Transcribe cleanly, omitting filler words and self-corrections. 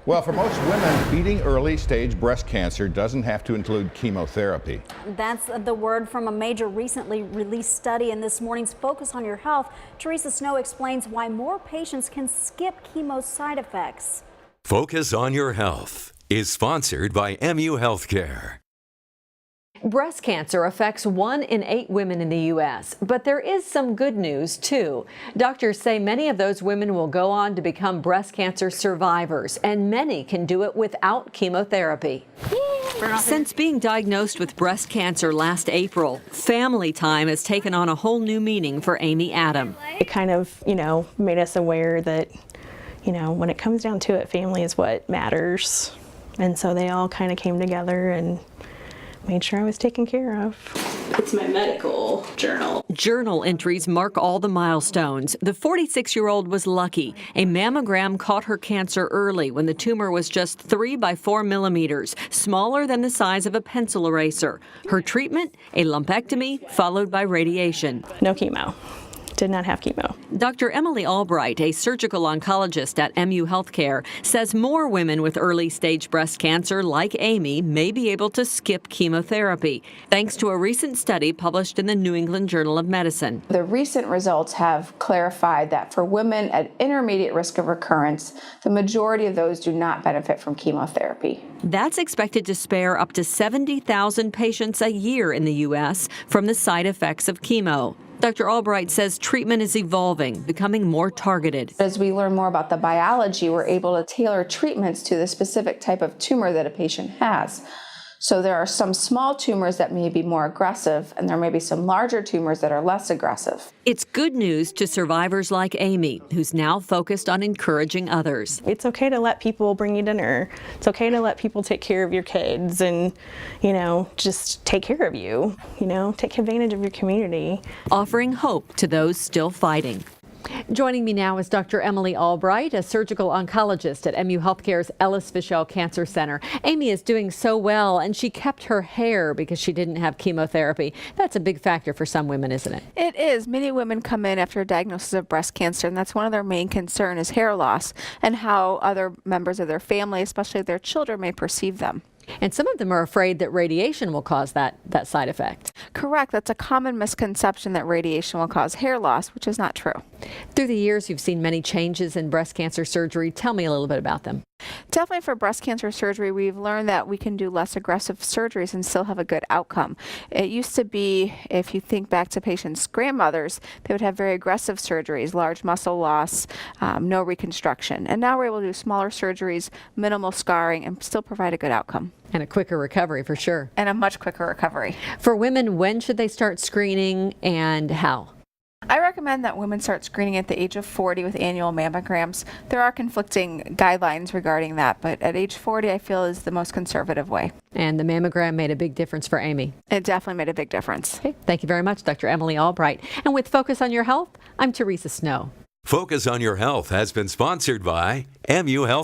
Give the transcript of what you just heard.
Well, for most women, beating early-stage breast cancer doesn't have to include chemotherapy. That's the word from a major recently released study. In this morning's Focus on Your Health, Teresa Snow explains why more patients can skip chemo's side effects. Focus on Your Health is sponsored by MU Healthcare. Breast cancer affects 1 in 8 women in the U.S., but there is some good news, too. Doctors say many of those women will go on to become breast cancer survivors, and many can do it without chemotherapy. Since being diagnosed with breast cancer last April, family time has taken on a whole new meaning for Amy Adam. It kind of, made us aware that, when it comes down to it, family is what matters. And so they all kind of came together and made sure I was taken care of. It's my medical journal. Journal entries mark all the milestones. The 46-year-old was lucky. A mammogram caught her cancer early when the tumor was just 3 by 4 millimeters, smaller than the size of a pencil eraser. Her treatment, a lumpectomy followed by radiation. No chemo. Did not have chemo. Dr. Emily Albright, a surgical oncologist at MU Healthcare, says more women with early-stage breast cancer like Amy may be able to skip chemotherapy, thanks to a recent study published in the New England Journal of Medicine. The recent results have clarified that for women at intermediate risk of recurrence, the majority of those do not benefit from chemotherapy. That's expected to spare up to 70,000 patients a year in the U.S. from the side effects of chemo. Dr. Albright says treatment is evolving, becoming more targeted. As we learn more about the biology, we're able to tailor treatments to the specific type of tumor that a patient has. So there are some small tumors that may be more aggressive, and there may be some larger tumors that are less aggressive. It's good news to survivors like Amy, who's now focused on encouraging others. It's okay to let people bring you dinner. It's okay to let people take care of your kids and, just take care of you. Take advantage of your community. Offering hope to those still fighting. Joining me now is Dr. Emily Albright, a surgical oncologist at MU Healthcare's Ellis Fischel Cancer Center. Amy is doing so well, and she kept her hair because she didn't have chemotherapy. That's a big factor for some women, isn't it? It is. Many women come in after a diagnosis of breast cancer, and that's one of their main concerns is hair loss and how other members of their family, especially their children, may perceive them. And some of them are afraid that radiation will cause that side effect. Correct. That's a common misconception that radiation will cause hair loss, which is not true. Through the years, you've seen many changes in breast cancer surgery. Tell me a little bit about them. Definitely for breast cancer surgery, we've learned that we can do less aggressive surgeries and still have a good outcome. It used to be, if you think back to patients' grandmothers, they would have very aggressive surgeries, large muscle loss, no reconstruction. And now we're able to do smaller surgeries, minimal scarring, and still provide a good outcome. And a quicker recovery for sure. And a much quicker recovery. For women, when should they start screening and how? I recommend that women start screening at the age of 40 with annual mammograms. There are conflicting guidelines regarding that, but at age 40 I feel is the most conservative way. And the mammogram made a big difference for Amy. It definitely made a big difference. Okay. Thank you very much, Dr. Emily Albright. And with Focus on Your Health, I'm Teresa Snow. Focus on Your Health has been sponsored by MU Health.